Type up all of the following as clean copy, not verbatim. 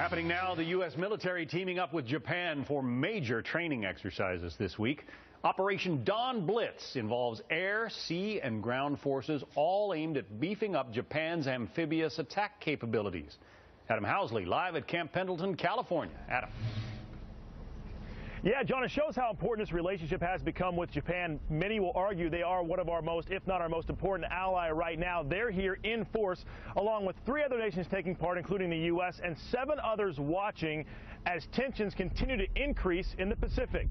Happening now, the U.S. military teaming up with Japan for major training exercises this week. Operation Dawn Blitz involves air, sea, and ground forces, all aimed at beefing up Japan's amphibious attack capabilities. Adam Housley live at Camp Pendleton, California. Adam. Yeah, John, it shows how important this relationship has become with Japan. Many will argue they are one of our most, if not our most important ally right now. They're here in force, along with 3 other nations taking part, including the U.S., and 7 others watching as tensions continue to increase in the Pacific.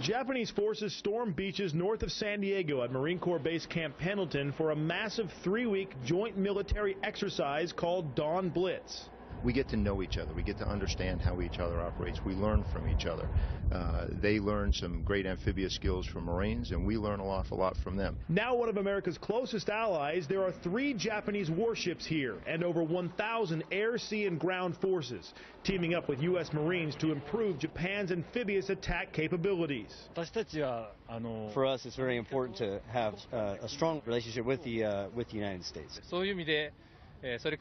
Japanese forces stormed beaches north of San Diego at Marine Corps Base Camp Pendleton for a massive 3-week joint military exercise called Dawn Blitz. We get to know each other. We get to understand how each other operates. We learn from each other. They learn some great amphibious skills from Marines, and we learn an awful lot from them. Now one of America's closest allies, there are 3 Japanese warships here and over 1,000 air, sea, and ground forces teaming up with U.S. Marines to improve Japan's amphibious attack capabilities. For us, it's very important to have a strong relationship with the United States.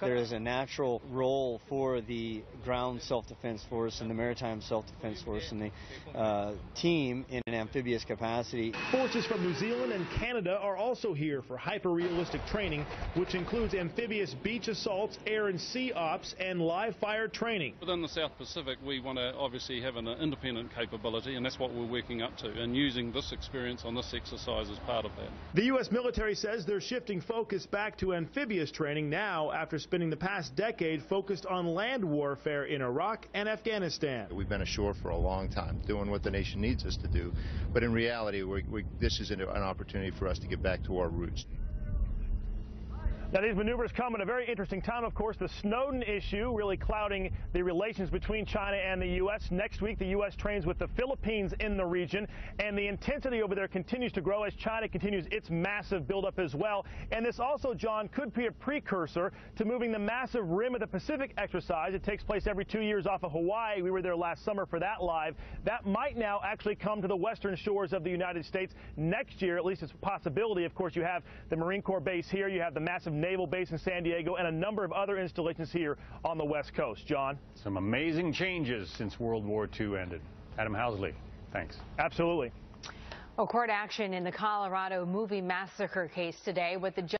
There is a natural role for the ground self-defense force and the maritime self-defense force and the team in an amphibious capacity. Forces from New Zealand and Canada are also here for hyper-realistic training, which includes amphibious beach assaults, air and sea ops, and live fire training. Within the South Pacific, we want to obviously have an independent capability, and that's what we're working up to, and using this experience on this exercise as part of that. The U.S. military says they're shifting focus back to amphibious training now after spending the past decade focused on land warfare in Iraq and Afghanistan. We've been ashore for a long time, doing what the nation needs us to do, but in reality, this is an opportunity for us to get back to our roots. Now, these maneuvers come at a very interesting time, of course. The Snowden issue really clouding the relations between China and the U.S. Next week, the U.S. trains with the Philippines in the region, and the intensity over there continues to grow as China continues its massive buildup as well. And this also, John, could be a precursor to moving the massive Rim of the Pacific exercise. It takes place every 2 years off of Hawaii. We were there last summer for that live. That might now actually come to the western shores of the United States next year. At least it's a possibility. Of course, you have the Marine Corps base here. You have the massive naval base in San Diego and a number of other installations here on the West Coast. John? Some amazing changes since World War II ended. Adam Housley, thanks. Absolutely. Well, court action in the Colorado movie massacre case today with the